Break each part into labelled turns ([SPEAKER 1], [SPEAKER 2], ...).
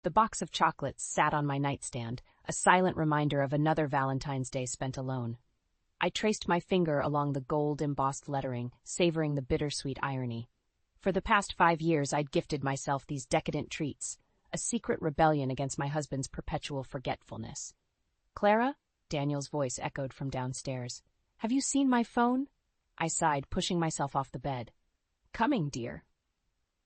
[SPEAKER 1] The box of chocolates sat on my nightstand, a silent reminder of another Valentine's Day spent alone. I traced my finger along the gold-embossed lettering, savoring the bittersweet irony. For the past 5 years, I'd gifted myself these decadent treats, a secret rebellion against my husband's perpetual forgetfulness. "Clara?" Daniel's voice echoed from downstairs. "Have you seen my phone?" I sighed, pushing myself off the bed. "Coming, dear."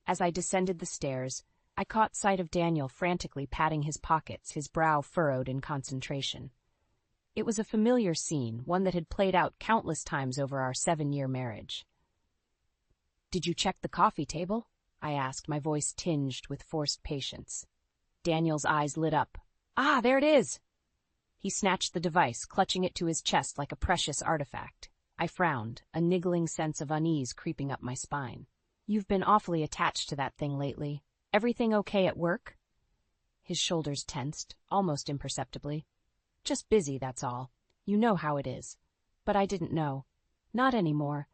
[SPEAKER 1] As I descended the stairs, I caught sight of Daniel frantically patting his pockets, his brow furrowed in concentration. It was a familiar scene, one that had played out countless times over our 7-year marriage. "Did you check the coffee table?" I asked, my voice tinged with forced patience. Daniel's eyes lit up. "Ah, there it is!" He snatched the device, clutching it to his chest like a precious artifact. I frowned, a niggling sense of unease creeping up my spine. "You've been awfully attached to that thing lately. Everything okay at work?" His shoulders tensed, almost imperceptibly. "Just busy, that's all. You know how it is." But I didn't know. Not anymore.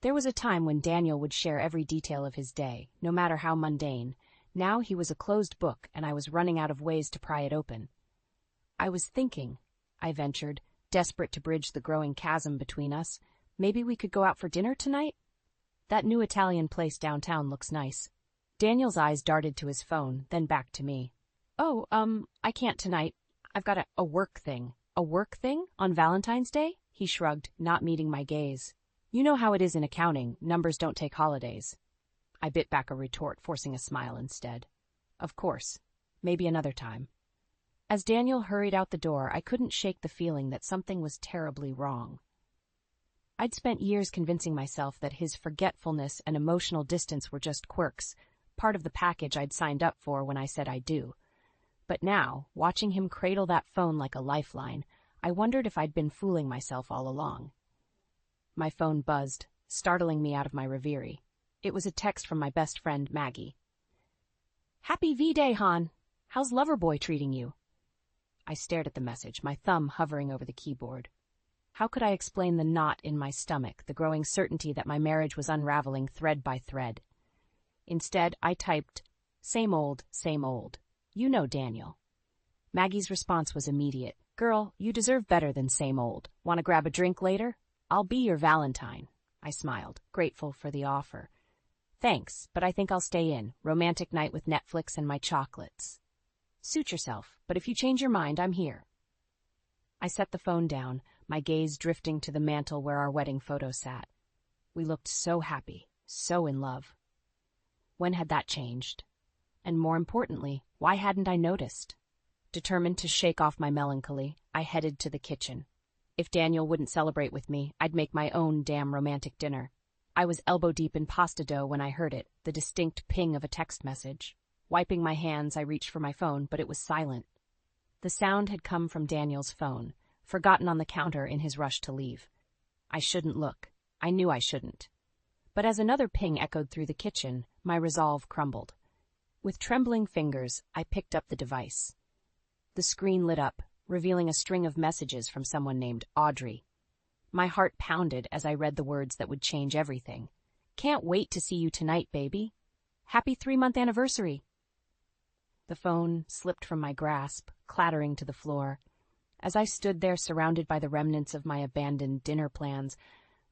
[SPEAKER 1] There was a time when Daniel would share every detail of his day, no matter how mundane. Now he was a closed book, and I was running out of ways to pry it open. "I was thinking," I ventured, desperate to bridge the growing chasm between us, "maybe we could go out for dinner tonight? That new Italian place downtown looks nice." Daniel's eyes darted to his phone, then back to me. "Oh, I can't tonight. I've got a work thing." "A work thing? On Valentine's Day?" He shrugged, not meeting my gaze. "You know how it is in accounting, numbers don't take holidays." I bit back a retort, forcing a smile instead. "Of course. Maybe another time." As Daniel hurried out the door, I couldn't shake the feeling that something was terribly wrong. I'd spent years convincing myself that his forgetfulness and emotional distance were just quirks, part of the package I'd signed up for when I said I do. But now, watching him cradle that phone like a lifeline, I wondered if I'd been fooling myself all along. My phone buzzed, startling me out of my reverie. It was a text from my best friend, Maggie. "Happy V-Day, Han. How's Loverboy treating you?" I stared at the message, my thumb hovering over the keyboard. How could I explain the knot in my stomach, the growing certainty that my marriage was unraveling thread by thread? Instead, I typed, same old, you know Daniel." Maggie's response was immediate. "Girl, you deserve better than same old. Want to grab a drink later? I'll be your Valentine." I smiled, grateful for the offer. "Thanks, but I think I'll stay in. Romantic night with Netflix and my chocolates." "Suit yourself, but if you change your mind, I'm here." I set the phone down, my gaze drifting to the mantel where our wedding photo sat. We looked so happy, so in love. When had that changed? And more importantly, why hadn't I noticed? Determined to shake off my melancholy, I headed to the kitchen. If Daniel wouldn't celebrate with me, I'd make my own damn romantic dinner. I was elbow-deep in pasta dough when I heard it, the distinct ping of a text message. Wiping my hands, I reached for my phone, but it was silent. The sound had come from Daniel's phone, forgotten on the counter in his rush to leave. I shouldn't look. I knew I shouldn't. But as another ping echoed through the kitchen, my resolve crumbled. With trembling fingers, I picked up the device. The screen lit up, revealing a string of messages from someone named Audrey. My heart pounded as I read the words that would change everything. "Can't wait to see you tonight, baby. Happy 3-month anniversary." The phone slipped from my grasp, clattering to the floor. As I stood there surrounded by the remnants of my abandoned dinner plans,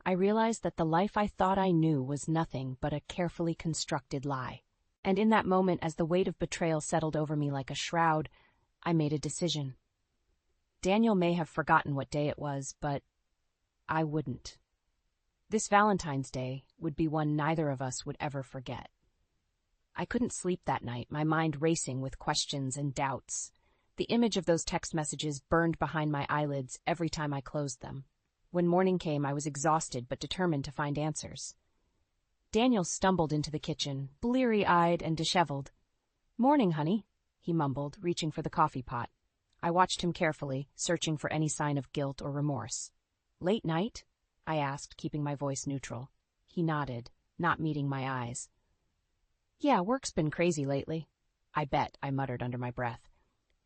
[SPEAKER 1] I realized that the life I thought I knew was nothing but a carefully constructed lie. And in that moment, as the weight of betrayal settled over me like a shroud, I made a decision. Daniel may have forgotten what day it was, but I wouldn't. This Valentine's Day would be one neither of us would ever forget. I couldn't sleep that night, my mind racing with questions and doubts. The image of those text messages burned behind my eyelids every time I closed them. When morning came, I was exhausted but determined to find answers. Daniel stumbled into the kitchen, bleary-eyed and disheveled. "Morning, honey," he mumbled, reaching for the coffee pot. I watched him carefully, searching for any sign of guilt or remorse. "Late night?" I asked, keeping my voice neutral. He nodded, not meeting my eyes. "Yeah, work's been crazy lately." "I bet," I muttered under my breath.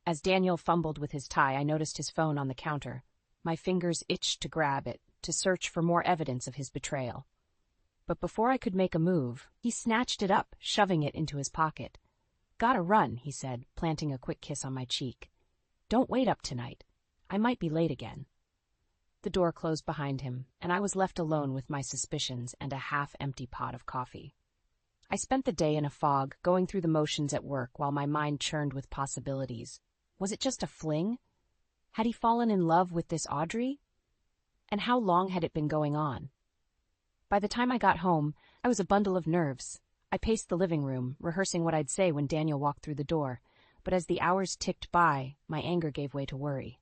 [SPEAKER 1] As Daniel fumbled with his tie, I noticed his phone on the counter. My fingers itched to grab it, to search for more evidence of his betrayal. But before I could make a move, he snatched it up, shoving it into his pocket. Gotta run, he said, planting a quick kiss on my cheek. Don't wait up tonight. I might be late again. The door closed behind him, and I was left alone with my suspicions and a half-empty pot of coffee. I spent the day in a fog, going through the motions at work while my mind churned with possibilities. Was it just a fling? Had he fallen in love with this Audrey? And how long had it been going on? By the time I got home, I was a bundle of nerves. I paced the living room, rehearsing what I'd say when Daniel walked through the door, but as the hours ticked by, my anger gave way to worry.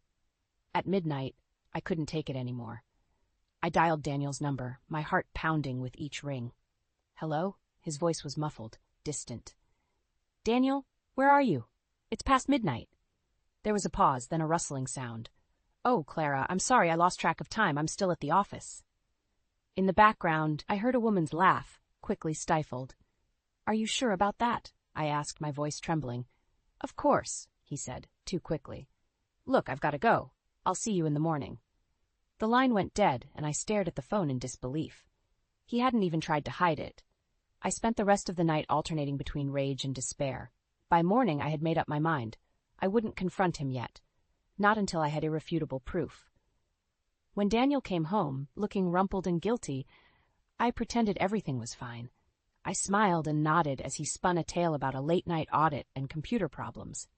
[SPEAKER 1] At midnight, I couldn't take it anymore. I dialed Daniel's number, my heart pounding with each ring. Hello? His voice was muffled, distant. Daniel, where are you? It's past midnight. There was a pause, then a rustling sound. Oh, Clara, I'm sorry I lost track of time. I'm still at the office. In the background, I heard a woman's laugh, quickly stifled. Are you sure about that? I asked, my voice trembling. Of course, he said, too quickly. Look, I've got to go. I'll see you in the morning. The line went dead, and I stared at the phone in disbelief. He hadn't even tried to hide it. I spent the rest of the night alternating between rage and despair. By morning, I had made up my mind. I wouldn't confront him yet. Not until I had irrefutable proof. When Daniel came home, looking rumpled and guilty, I pretended everything was fine. I smiled and nodded as he spun a tale about a late-night audit and computer problems.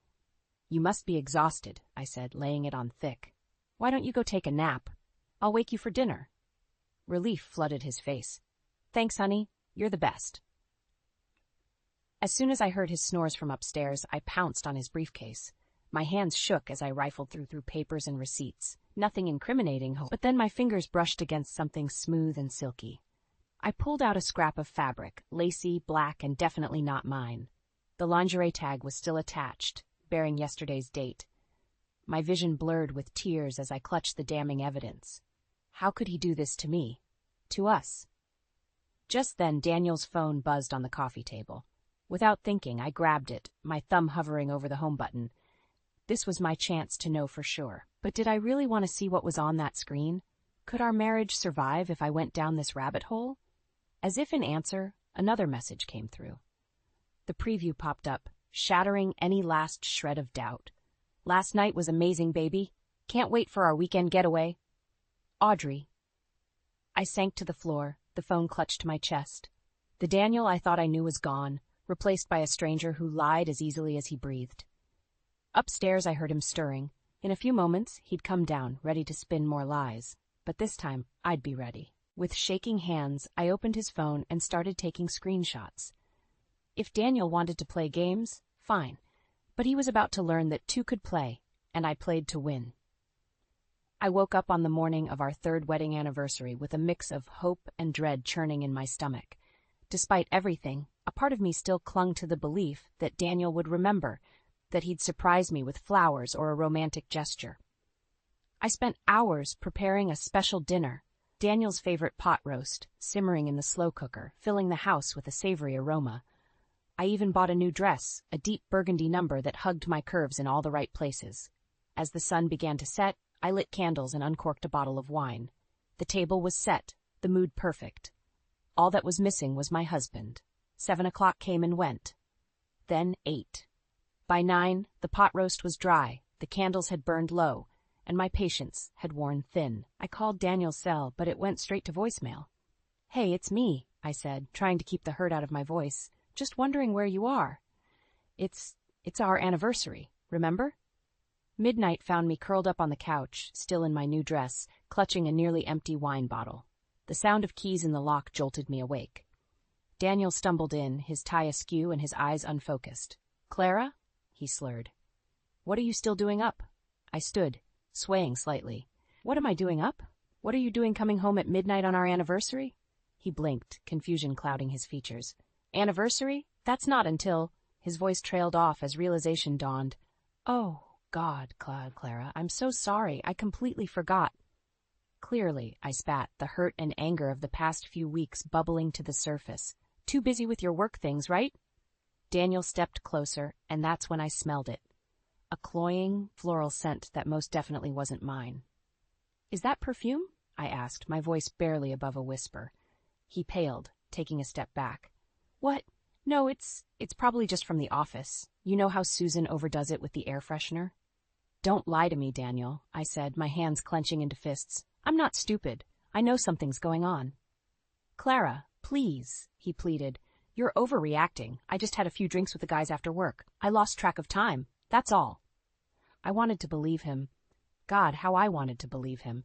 [SPEAKER 1] You must be exhausted, I said, laying it on thick. Why don't you go take a nap? I'll wake you for dinner. Relief flooded his face. Thanks, honey. You're the best. As soon as I heard his snores from upstairs, I pounced on his briefcase. My hands shook as I rifled through papers and receipts. Nothing incriminating, but then my fingers brushed against something smooth and silky. I pulled out a scrap of fabric, lacy, black, and definitely not mine. The lingerie tag was still attached, bearing yesterday's date. My vision blurred with tears as I clutched the damning evidence. How could he do this to me? To us? Just then, Daniel's phone buzzed on the coffee table. Without thinking, I grabbed it, my thumb hovering over the home button. This was my chance to know for sure. But did I really want to see what was on that screen? Could our marriage survive if I went down this rabbit hole? As if in answer, another message came through. The preview popped up, shattering any last shred of doubt. Last night was amazing, baby. Can't wait for our weekend getaway. Audrey. I sank to the floor, the phone clutched to my chest. The Daniel I thought I knew was gone, replaced by a stranger who lied as easily as he breathed. Upstairs, I heard him stirring. In a few moments, he'd come down, ready to spin more lies. But this time, I'd be ready. With shaking hands, I opened his phone and started taking screenshots. If Daniel wanted to play games, fine. But he was about to learn that two could play, and I played to win. I woke up on the morning of our third wedding anniversary with a mix of hope and dread churning in my stomach. Despite everything, a part of me still clung to the belief that Daniel would remember, that he'd surprise me with flowers or a romantic gesture. I spent hours preparing a special dinner, Daniel's favorite pot roast, simmering in the slow cooker, filling the house with a savory aroma. I even bought a new dress, a deep burgundy number that hugged my curves in all the right places. As the sun began to set, I lit candles and uncorked a bottle of wine. The table was set, the mood perfect. All that was missing was my husband. 7 o'clock came and went. Then 8. By 9, the pot roast was dry, the candles had burned low, and my patience had worn thin. I called Daniel's cell, but it went straight to voicemail. Hey, it's me, I said, trying to keep the hurt out of my voice. Just wondering where you are. It's our anniversary, remember? Midnight found me curled up on the couch, still in my new dress, clutching a nearly empty wine bottle. The sound of keys in the lock jolted me awake. Daniel stumbled in, his tie askew and his eyes unfocused. Clara? He slurred. What are you still doing up? I stood, swaying slightly. What am I doing up? What are you doing coming home at midnight on our anniversary? He blinked, confusion clouding his features. Anniversary? That's not until... His voice trailed off as realization dawned. Oh, God, Clara, I'm so sorry. I completely forgot. Clearly, I spat, the hurt and anger of the past few weeks bubbling to the surface. Too busy with your work things, right? Daniel stepped closer, and that's when I smelled it. A cloying, floral scent that most definitely wasn't mine. Is that perfume? I asked, my voice barely above a whisper. He paled, taking a step back. What? No, it's probably just from the office. You know how Susan overdoes it with the air freshener? Don't lie to me, Daniel, I said, my hands clenching into fists. I'm not stupid. I know something's going on. Clara, please, he pleaded. You're overreacting. I just had a few drinks with the guys after work. I lost track of time. That's all. I wanted to believe him. God, how I wanted to believe him.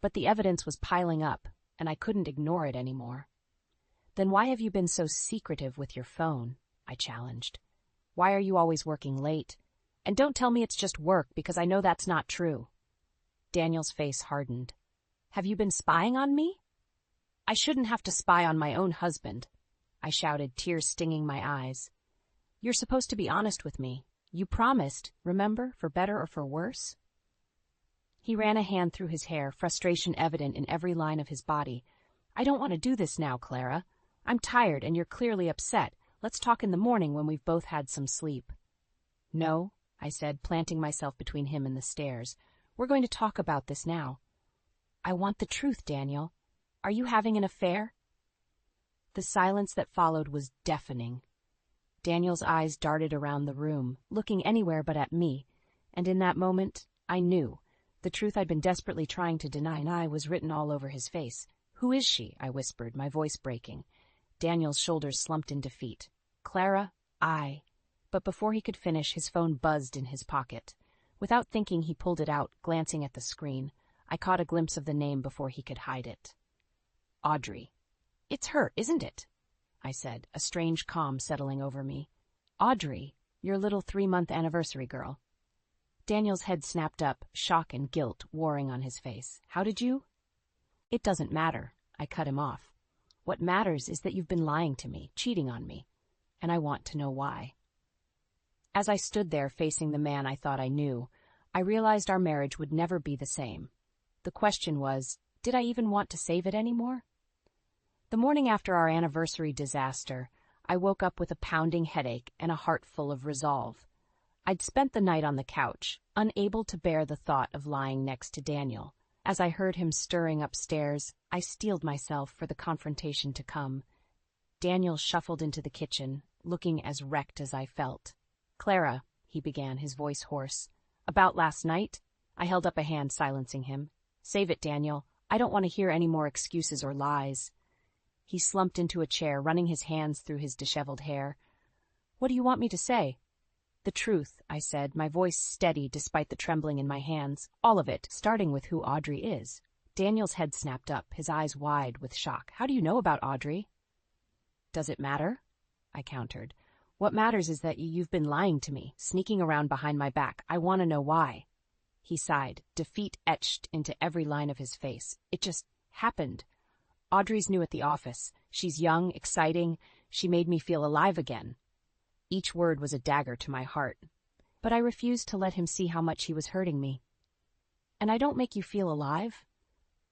[SPEAKER 1] But the evidence was piling up, and I couldn't ignore it anymore. Then why have you been so secretive with your phone? I challenged. Why are you always working late? And don't tell me it's just work, because I know that's not true. Daniel's face hardened. Have you been spying on me? I shouldn't have to spy on my own husband, I shouted, tears stinging my eyes. You're supposed to be honest with me. You promised, remember, for better or for worse? He ran a hand through his hair, frustration evident in every line of his body. I don't want to do this now, Clara. I'm tired and you're clearly upset. Let's talk in the morning when we've both had some sleep. No, I said, planting myself between him and the stairs. We're going to talk about this now. I want the truth, Daniel. Are you having an affair? The silence that followed was deafening. Daniel's eyes darted around the room, looking anywhere but at me, and in that moment, I knew. The truth I'd been desperately trying to deny and I was written all over his face. Who is she? I whispered, my voice breaking. Daniel's shoulders slumped in defeat. Clara, But before he could finish, his phone buzzed in his pocket. Without thinking, he pulled it out, glancing at the screen. I caught a glimpse of the name before he could hide it. Audrey. It's her, isn't it? I said, a strange calm settling over me. Audrey, your little 3-month anniversary girl. Daniel's head snapped up, shock and guilt warring on his face. How did you? It doesn't matter. I cut him off. What matters is that you've been lying to me, cheating on me, and I want to know why. As I stood there facing the man I thought I knew, I realized our marriage would never be the same. The question was, did I even want to save it anymore? The morning after our anniversary disaster, I woke up with a pounding headache and a heart full of resolve. I'd spent the night on the couch, unable to bear the thought of lying next to Daniel. As I heard him stirring upstairs, I steeled myself for the confrontation to come. Daniel shuffled into the kitchen, looking as wrecked as I felt. Clara, he began, his voice hoarse. About last night? I held up a hand, silencing him. Save it, Daniel. I don't want to hear any more excuses or lies. He slumped into a chair, running his hands through his disheveled hair. What do you want me to say? The truth, I said, my voice steady despite the trembling in my hands. All of it, starting with who Audrey is. Daniel's head snapped up, his eyes wide with shock. How do you know about Audrey? Does it matter? I countered. What matters is that you've been lying to me, sneaking around behind my back. I want to know why. He sighed, defeat etched into every line of his face. It just happened. Audrey's new at the office. She's young, exciting. She made me feel alive again. Each word was a dagger to my heart, but I refused to let him see how much he was hurting me. And I don't make you feel alive?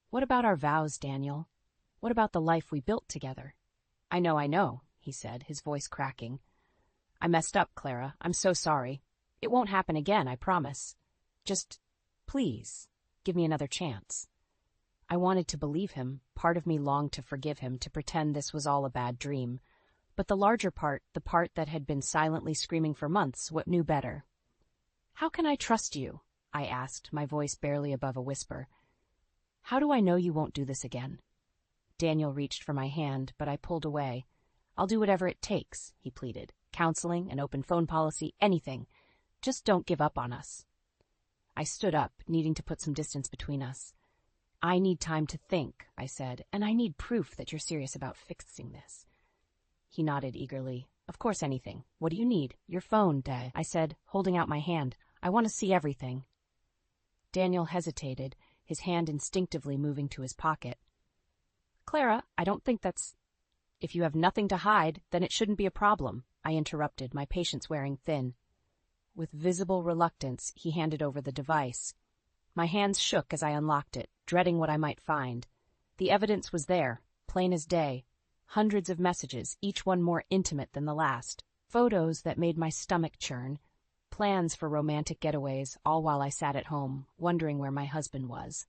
[SPEAKER 1] What about our vows, Daniel? What about the life we built together? I know, he said, his voice cracking. I messed up, Clara. I'm so sorry. It won't happen again, I promise. Just, please, give me another chance. I wanted to believe him. Part of me longed to forgive him, to pretend this was all a bad dream. But the larger part, the part that had been silently screaming for months, what knew better? How can I trust you? I asked, my voice barely above a whisper. How do I know you won't do this again? Daniel reached for my hand, but I pulled away. I'll do whatever it takes, he pleaded. Counseling, an open phone policy, anything. Just don't give up on us. I stood up, needing to put some distance between us. I need time to think, I said, and I need proof that you're serious about fixing this. He nodded eagerly. Of course, anything. What do you need? Your phone, Dad, I said, holding out my hand. I want to see everything. Daniel hesitated, his hand instinctively moving to his pocket. Clara, I don't think that's... If you have nothing to hide, then it shouldn't be a problem, I interrupted, my patience wearing thin. With visible reluctance, he handed over the device. My hands shook as I unlocked it, dreading what I might find. The evidence was there, plain as day. Hundreds of messages, each one more intimate than the last. Photos that made my stomach churn. Plans for romantic getaways, all while I sat at home, wondering where my husband was.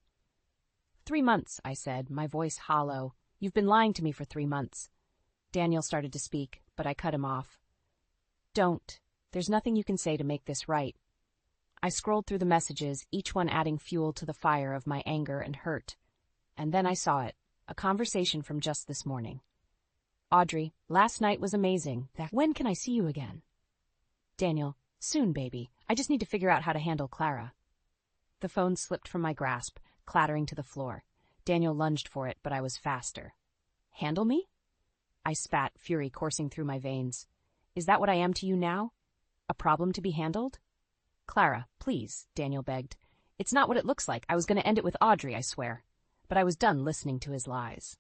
[SPEAKER 1] 3 months, I said, my voice hollow. You've been lying to me for 3 months. Daniel started to speak, but I cut him off. Don't, There's nothing you can say to make this right. I scrolled through the messages, each one adding fuel to the fire of my anger and hurt. And then I saw it, a conversation from just this morning. Audrey, last night was amazing. When can I see you again? Daniel, soon, baby. I just need to figure out how to handle Clara. The phone slipped from my grasp, clattering to the floor. Daniel lunged for it, but I was faster. Handle me? I spat, fury coursing through my veins. Is that what I am to you now? A problem to be handled? Clara, please, Daniel begged. It's not what it looks like. I was going to end it with Audrey, I swear. But I was done listening to his lies.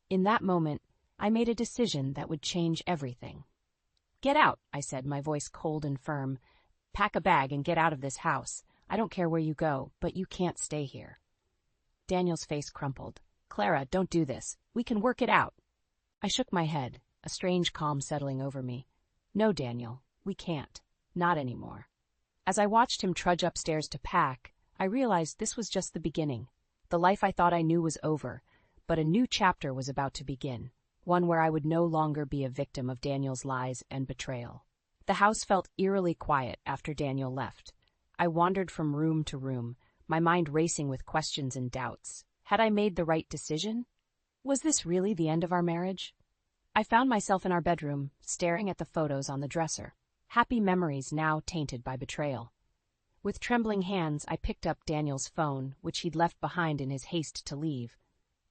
[SPEAKER 1] In that moment, I made a decision that would change everything. Get out, I said, my voice cold and firm. Pack a bag and get out of this house. I don't care where you go, but you can't stay here. Daniel's face crumpled. Clara, don't do this. We can work it out. I shook my head, a strange calm settling over me. No, Daniel, we can't. Not anymore. As I watched him trudge upstairs to pack, I realized this was just the beginning. The life I thought I knew was over, but a new chapter was about to begin, one where I would no longer be a victim of Daniel's lies and betrayal. The house felt eerily quiet after Daniel left. I wandered from room to room, my mind racing with questions and doubts. Had I made the right decision? Was this really the end of our marriage? I found myself in our bedroom, staring at the photos on the dresser. Happy memories now tainted by betrayal. With trembling hands, I picked up Daniel's phone, which he'd left behind in his haste to leave.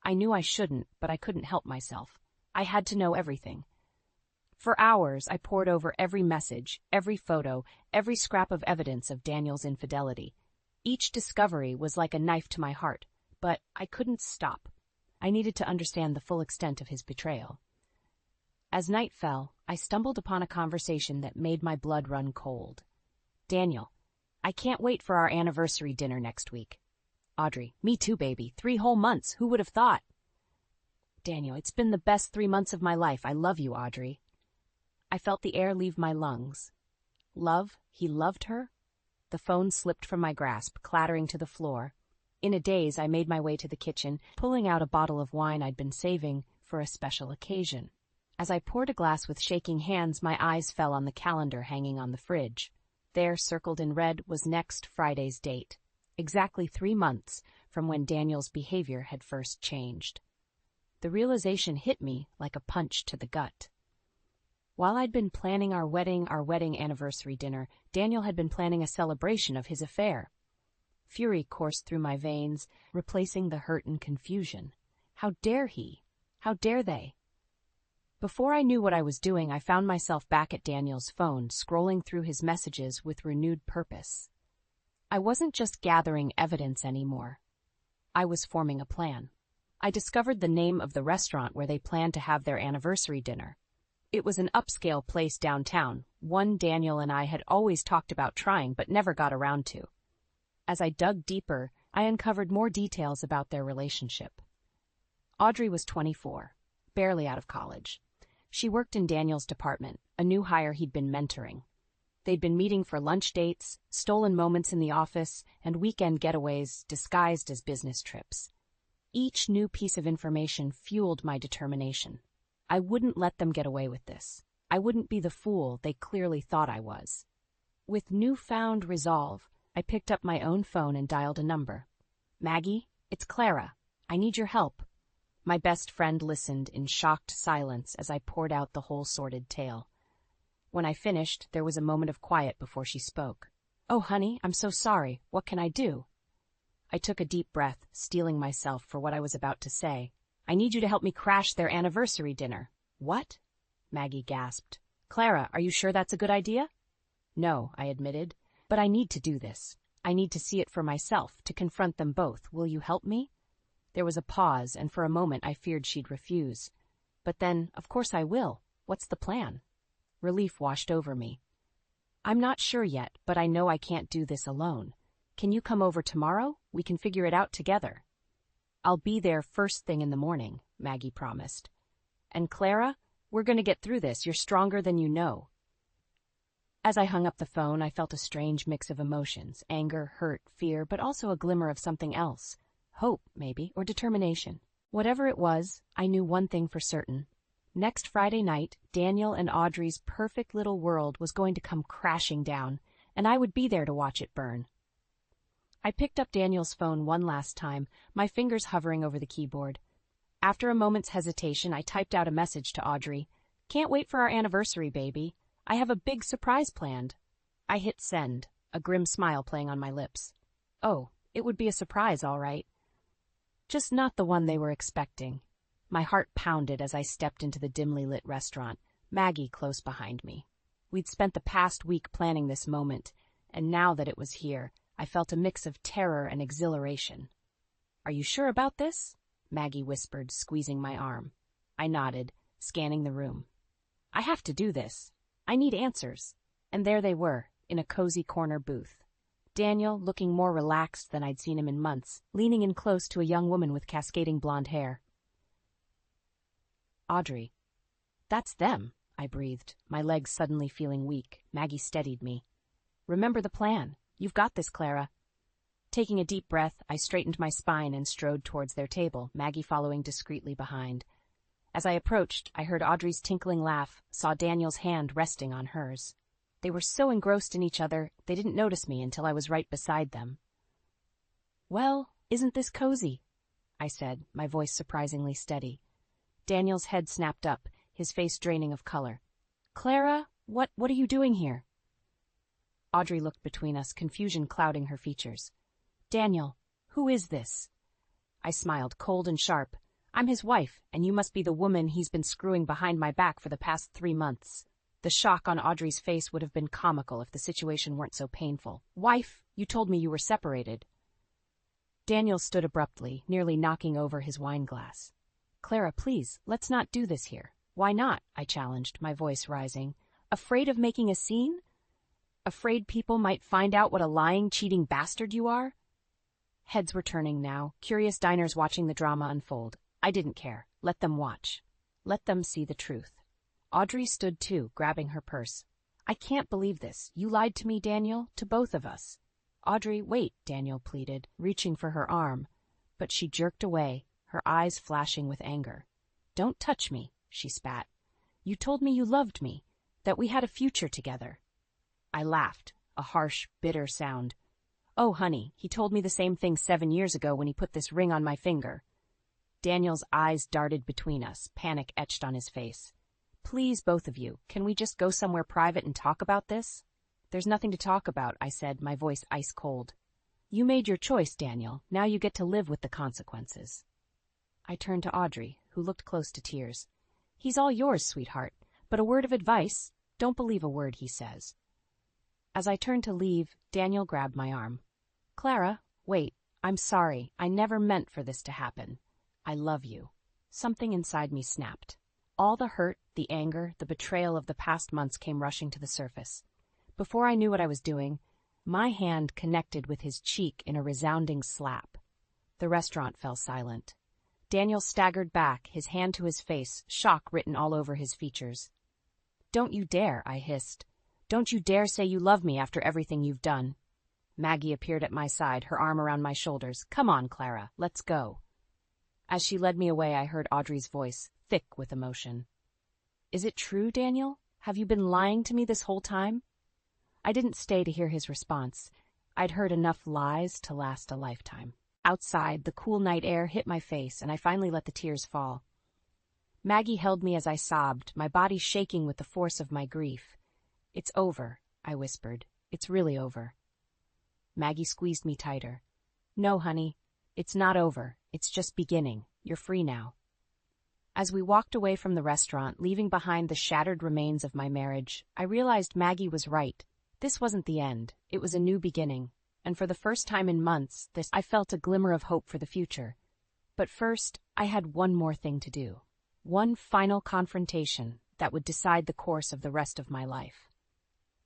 [SPEAKER 1] I knew I shouldn't, but I couldn't help myself. I had to know everything. For hours, I pored over every message, every photo, every scrap of evidence of Daniel's infidelity. Each discovery was like a knife to my heart, but I couldn't stop. I needed to understand the full extent of his betrayal. As night fell, I stumbled upon a conversation that made my blood run cold. Daniel, I can't wait for our anniversary dinner next week. Audrey, me too, baby. 3 whole months. Who would have thought? Daniel, it's been the best 3 months of my life. I love you, Audrey. I felt the air leave my lungs. Love? He loved her? The phone slipped from my grasp, clattering to the floor. In a daze, I made my way to the kitchen, pulling out a bottle of wine I'd been saving for a special occasion. As I poured a glass with shaking hands, my eyes fell on the calendar hanging on the fridge. There, circled in red, was next Friday's date. Exactly 3 months from when Daniel's behavior had first changed. The realization hit me like a punch to the gut. While I'd been planning our wedding anniversary dinner, Daniel had been planning a celebration of his affair. Fury coursed through my veins, replacing the hurt and confusion. How dare he? How dare they? Before I knew what I was doing, I found myself back at Daniel's phone, scrolling through his messages with renewed purpose. I wasn't just gathering evidence anymore. I was forming a plan. I discovered the name of the restaurant where they planned to have their anniversary dinner. It was an upscale place downtown, one Daniel and I had always talked about trying but never got around to. As I dug deeper, I uncovered more details about their relationship. Audrey was 24, barely out of college. She worked in Daniel's department, a new hire he'd been mentoring. They'd been meeting for lunch dates, stolen moments in the office, and weekend getaways disguised as business trips. Each new piece of information fueled my determination. I wouldn't let them get away with this. I wouldn't be the fool they clearly thought I was. With newfound resolve, I picked up my own phone and dialed a number. Maggie, it's Clara. I need your help. My best friend listened in shocked silence as I poured out the whole sordid tale. When I finished, there was a moment of quiet before she spoke. Oh, honey, I'm so sorry. What can I do? I took a deep breath, steeling myself for what I was about to say. I need you to help me crash their anniversary dinner. What? Maggie gasped. Clara, are you sure that's a good idea? No, I admitted, but I need to do this. I need to see it for myself, to confront them both. Will you help me? There was a pause, and for a moment I feared she'd refuse. But then, of course I will. What's the plan? Relief washed over me. I'm not sure yet, but I know I can't do this alone. Can you come over tomorrow? We can figure it out together. I'll be there first thing in the morning, Maggie promised. And Clara, we're going to get through this. You're stronger than you know. As I hung up the phone, I felt a strange mix of emotions, anger, hurt, fear, but also a glimmer of something else. Hope, maybe, or determination. Whatever it was, I knew one thing for certain. Next Friday night, Daniel and Audrey's perfect little world was going to come crashing down, and I would be there to watch it burn. I picked up Daniel's phone one last time, my fingers hovering over the keyboard. After a moment's hesitation, I typed out a message to Audrey. "Can't wait for our anniversary, baby. I have a big surprise planned." I hit send, a grim smile playing on my lips. Oh, it would be a surprise, all right. Just not the one they were expecting. My heart pounded as I stepped into the dimly lit restaurant, Maggie close behind me. We'd spent the past week planning this moment, and now that it was here, I felt a mix of terror and exhilaration. "Are you sure about this?" Maggie whispered, squeezing my arm. I nodded, scanning the room. "I have to do this. I need answers." And there they were, in a cozy corner booth. Daniel, looking more relaxed than I'd seen him in months, leaning in close to a young woman with cascading blonde hair. "Audrey." "That's them," I breathed, my legs suddenly feeling weak. Maggie steadied me. "Remember the plan. You've got this, Clara." Taking a deep breath, I straightened my spine and strode towards their table, Maggie following discreetly behind. As I approached, I heard Audrey's tinkling laugh, saw Daniel's hand resting on hers. They were so engrossed in each other, they didn't notice me until I was right beside them. "Well, isn't this cozy?" I said, my voice surprisingly steady. Daniel's head snapped up, his face draining of color. "Clara, what are you doing here?" Audrey looked between us, confusion clouding her features. "Daniel, who is this?" I smiled, cold and sharp. "I'm his wife, and you must be the woman he's been screwing behind my back for the past 3 months. The shock on Audrey's face would have been comical if the situation weren't so painful. "Wife, you told me you were separated." Daniel stood abruptly, nearly knocking over his wine glass. "Clara, please, let's not do this here." "Why not?" I challenged, my voice rising. "Afraid of making a scene? Afraid people might find out what a lying, cheating bastard you are?" Heads were turning now, curious diners watching the drama unfold. I didn't care. Let them watch. Let them see the truth. Audrey stood too, grabbing her purse. "I can't believe this. You lied to me, Daniel, to both of us." "Audrey, wait," Daniel pleaded, reaching for her arm. But she jerked away, her eyes flashing with anger. "Don't touch me," she spat. "You told me you loved me, that we had a future together." I laughed, a harsh, bitter sound. "Oh, honey, he told me the same thing 7 years ago when he put this ring on my finger." Daniel's eyes darted between us, panic etched on his face. "Please, both of you, can we just go somewhere private and talk about this?" "There's nothing to talk about," I said, my voice ice cold. "You made your choice, Daniel. Now you get to live with the consequences." I turned to Audrey, who looked close to tears. "He's all yours, sweetheart, but a word of advice, don't believe a word he says." As I turned to leave, Daniel grabbed my arm. "Clara, wait, I'm sorry. I never meant for this to happen. I love you." Something inside me snapped. All the hurt, the anger, the betrayal of the past months came rushing to the surface. Before I knew what I was doing, my hand connected with his cheek in a resounding slap. The restaurant fell silent. Daniel staggered back, his hand to his face, shock written all over his features. "Don't you dare," I hissed. "Don't you dare say you love me after everything you've done." Maggie appeared at my side, her arm around my shoulders. "Come on, Clara, let's go." As she led me away, I heard Audrey's voice, thick with emotion. "Is it true, Daniel? Have you been lying to me this whole time?" I didn't stay to hear his response. I'd heard enough lies to last a lifetime. Outside, the cool night air hit my face, and I finally let the tears fall. Maggie held me as I sobbed, my body shaking with the force of my grief. "It's over," I whispered. "It's really over." Maggie squeezed me tighter. "No, honey, it's not over. It's just beginning. You're free now." As we walked away from the restaurant, leaving behind the shattered remains of my marriage, I realized Maggie was right. This wasn't the end. It was a new beginning. And for the first time in months, I felt a glimmer of hope for the future. But first, I had one more thing to do. One final confrontation that would decide the course of the rest of my life.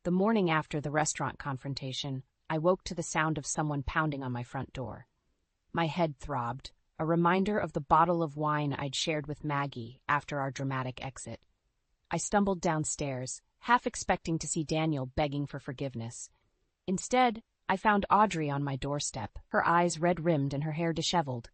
[SPEAKER 1] The morning after the restaurant confrontation, I woke to the sound of someone pounding on my front door. My head throbbed, a reminder of the bottle of wine I'd shared with Maggie after our dramatic exit. I stumbled downstairs, half expecting to see Daniel begging for forgiveness. Instead, I found Audrey on my doorstep, her eyes red-rimmed and her hair disheveled.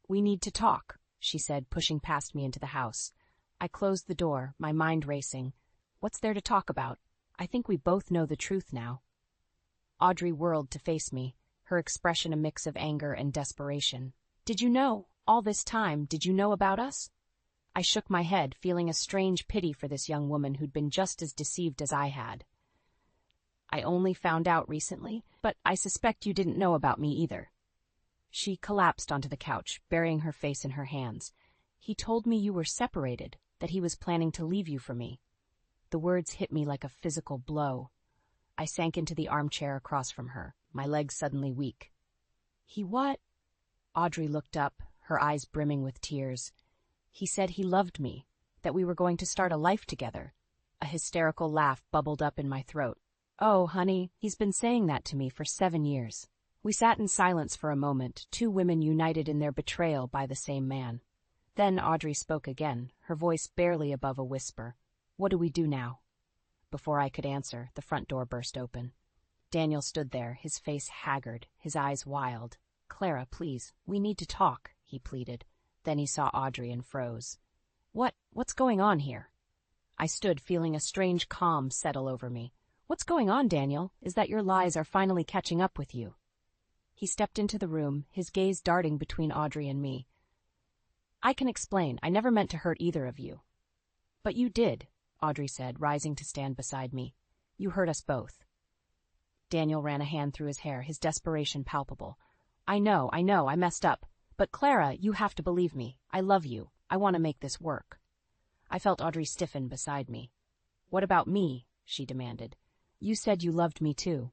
[SPEAKER 1] "We need to talk," she said, pushing past me into the house. I closed the door, my mind racing. What's there to talk about? I think we both know the truth now. Audrey whirled to face me, her expression a mix of anger and desperation. Did you know? All this time, did you know about us? I shook my head, feeling a strange pity for this young woman who'd been just as deceived as I had. I only found out recently, but I suspect you didn't know about me either. She collapsed onto the couch, burying her face in her hands. He told me you were separated, that he was planning to leave you for me. The words hit me like a physical blow. I sank into the armchair across from her, my legs suddenly weak. He what? Audrey looked up, her eyes brimming with tears. He said he loved me, that we were going to start a life together. A hysterical laugh bubbled up in my throat. Oh, honey, he's been saying that to me for 7 years. We sat in silence for a moment, two women united in their betrayal by the same man. Then Audrey spoke again, her voice barely above a whisper. What do we do now? Before I could answer, the front door burst open. Daniel stood there, his face haggard, his eyes wild. Clara, please, we need to talk, he pleaded. Then he saw Audrey and froze. What's going on here? I stood, feeling a strange calm settle over me. What's going on, Daniel? Is that your lies are finally catching up with you? He stepped into the room, his gaze darting between Audrey and me. I can explain. I never meant to hurt either of you. But you did, Audrey said, rising to stand beside me. You hurt us both. Daniel ran a hand through his hair, his desperation palpable. I know, I messed up. But Clara, you have to believe me. I love you. I want to make this work. I felt Audrey stiffen beside me. What about me? She demanded. You said you loved me too.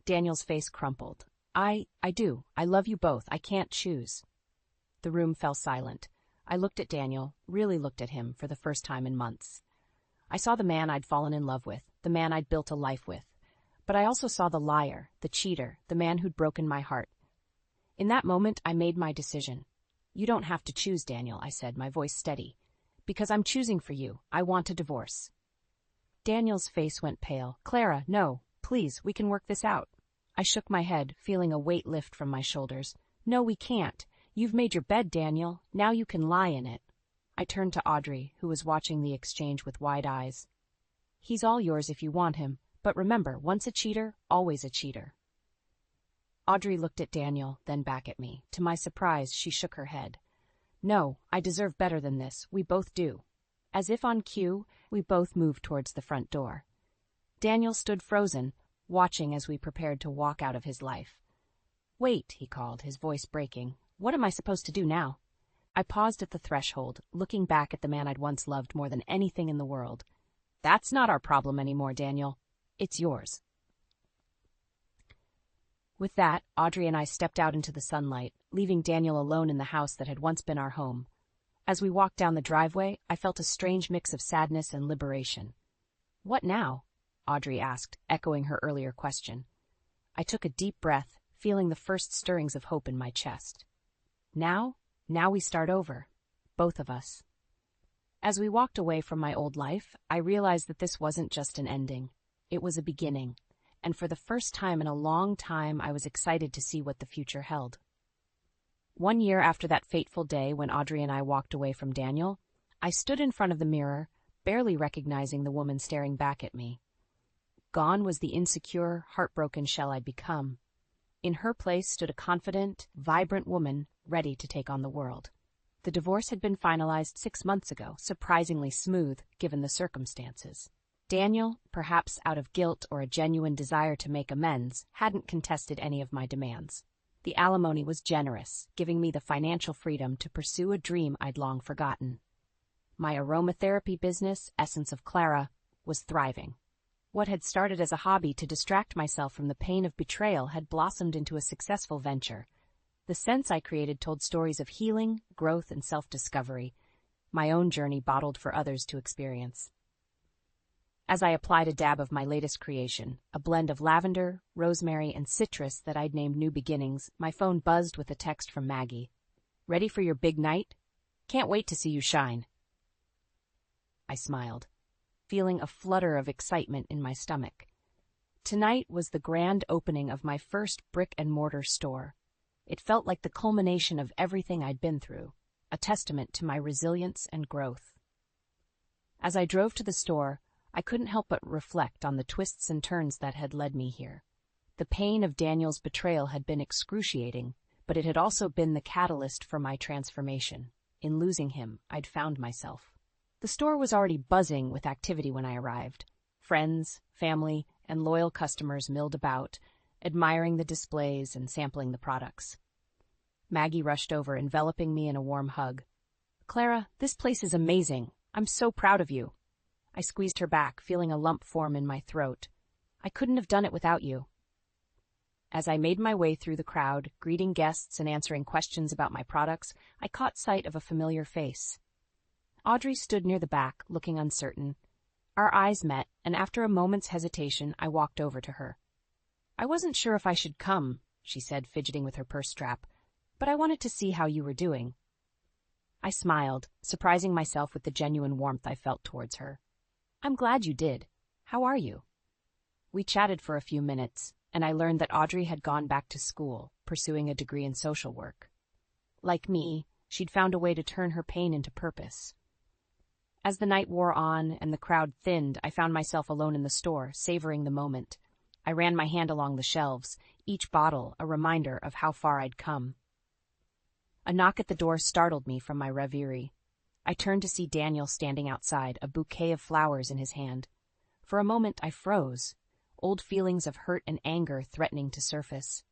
[SPEAKER 1] Daniel's face crumpled. I do. I love you both. I can't choose. The room fell silent. I looked at Daniel, really looked at him for the first time in months. I saw the man I'd fallen in love with, the man I'd built a life with. But I also saw the liar, the cheater, the man who'd broken my heart. In that moment, I made my decision. You don't have to choose, Daniel, I said, my voice steady. Because I'm choosing for you. I want a divorce. Daniel's face went pale. Clara, no, please, we can work this out. I shook my head, feeling a weight lift from my shoulders. No, we can't. You've made your bed, Daniel. Now you can lie in it. I turned to Audrey, who was watching the exchange with wide eyes. He's all yours if you want him, but remember, once a cheater, always a cheater. Audrey looked at Daniel, then back at me. To my surprise, she shook her head. No, I deserve better than this. We both do. As if on cue, we both moved towards the front door. Daniel stood frozen, watching as we prepared to walk out of his life. Wait, he called, his voice breaking. What am I supposed to do now? I paused at the threshold, looking back at the man I'd once loved more than anything in the world. That's not our problem anymore, Daniel. It's yours. With that, Audrey and I stepped out into the sunlight, leaving Daniel alone in the house that had once been our home. As we walked down the driveway, I felt a strange mix of sadness and liberation. What now? Audrey asked, echoing her earlier question. I took a deep breath, feeling the first stirrings of hope in my chest. Now we start over. Both of us. As we walked away from my old life, I realized that this wasn't just an ending. It was a beginning. And for the first time in a long time, I was excited to see what the future held. 1 year after that fateful day when Audrey and I walked away from Daniel, I stood in front of the mirror, barely recognizing the woman staring back at me. Gone was the insecure, heartbroken shell I'd become. In her place stood a confident, vibrant woman ready to take on the world. The divorce had been finalized 6 months ago, surprisingly smooth given the circumstances. Daniel, perhaps out of guilt or a genuine desire to make amends, hadn't contested any of my demands. The alimony was generous, giving me the financial freedom to pursue a dream I'd long forgotten. My aromatherapy business, Essence of Clara, was thriving. What had started as a hobby to distract myself from the pain of betrayal had blossomed into a successful venture. The scents I created told stories of healing, growth, and self-discovery, my own journey bottled for others to experience. As I applied a dab of my latest creation, a blend of lavender, rosemary, and citrus that I'd named New Beginnings, my phone buzzed with a text from Maggie. Ready for your big night? Can't wait to see you shine. I smiled, feeling a flutter of excitement in my stomach. Tonight was the grand opening of my first brick-and-mortar store. It felt like the culmination of everything I'd been through, a testament to my resilience and growth. As I drove to the store, I couldn't help but reflect on the twists and turns that had led me here. The pain of Daniel's betrayal had been excruciating, but it had also been the catalyst for my transformation. In losing him, I'd found myself. The store was already buzzing with activity when I arrived. Friends, family, and loyal customers milled about, admiring the displays and sampling the products. Maggie rushed over, enveloping me in a warm hug. "Clara, this place is amazing. I'm so proud of you." I squeezed her back, feeling a lump form in my throat. "I couldn't have done it without you." As I made my way through the crowd, greeting guests and answering questions about my products, I caught sight of a familiar face. Audrey stood near the back, looking uncertain. Our eyes met, and after a moment's hesitation, I walked over to her. "I wasn't sure if I should come," she said, fidgeting with her purse strap, "but I wanted to see how you were doing." I smiled, surprising myself with the genuine warmth I felt towards her. "I'm glad you did. How are you?" We chatted for a few minutes, and I learned that Audrey had gone back to school, pursuing a degree in social work. Like me, she'd found a way to turn her pain into purpose. As the night wore on and the crowd thinned, I found myself alone in the store, savoring the moment. I ran my hand along the shelves, each bottle a reminder of how far I'd come. A knock at the door startled me from my reverie. I turned to see Daniel standing outside, a bouquet of flowers in his hand. For a moment, I froze, old feelings of hurt and anger threatening to surface.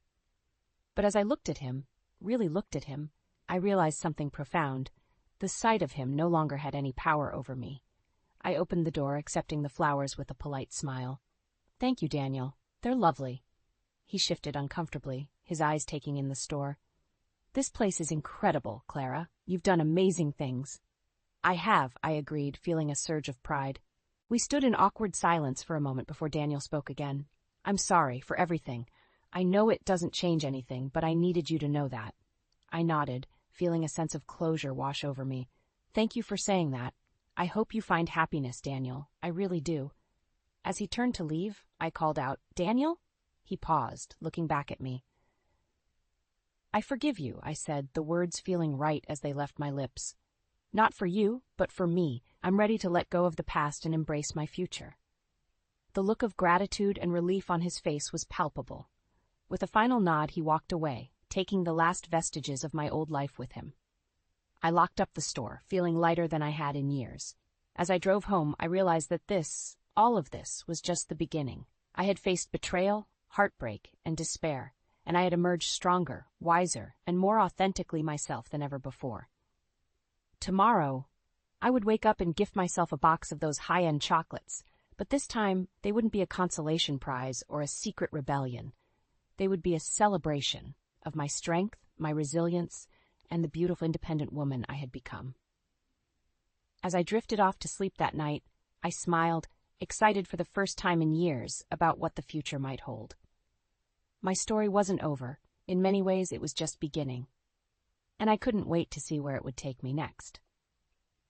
[SPEAKER 1] But as I looked at him, really looked at him, I realized something profound. The sight of him no longer had any power over me. I opened the door, accepting the flowers with a polite smile. "Thank you, Daniel. They're lovely." He shifted uncomfortably, his eyes taking in the store. "This place is incredible, Clara. You've done amazing things." "I have," I agreed, feeling a surge of pride. We stood in awkward silence for a moment before Daniel spoke again. "I'm sorry for everything. I know it doesn't change anything, but I needed you to know that." I nodded, feeling a sense of closure wash over me. "Thank you for saying that. I hope you find happiness, Daniel. I really do." As he turned to leave, I called out, "Daniel?" He paused, looking back at me. "I forgive you," I said, the words feeling right as they left my lips. "Not for you, but for me. I'm ready to let go of the past and embrace my future." The look of gratitude and relief on his face was palpable. With a final nod, he walked away, taking the last vestiges of my old life with him. I locked up the store, feeling lighter than I had in years. As I drove home, I realized that all of this, was just the beginning. I had faced betrayal, heartbreak, and despair, and I had emerged stronger, wiser, and more authentically myself than ever before. Tomorrow, I would wake up and gift myself a box of those high-end chocolates, but this time they wouldn't be a consolation prize or a secret rebellion. They would be a celebration of my strength, my resilience, and the beautiful independent woman I had become. As I drifted off to sleep that night, I smiled, excited for the first time in years about what the future might hold. My story wasn't over. In many ways, it was just beginning. And I couldn't wait to see where it would take me next.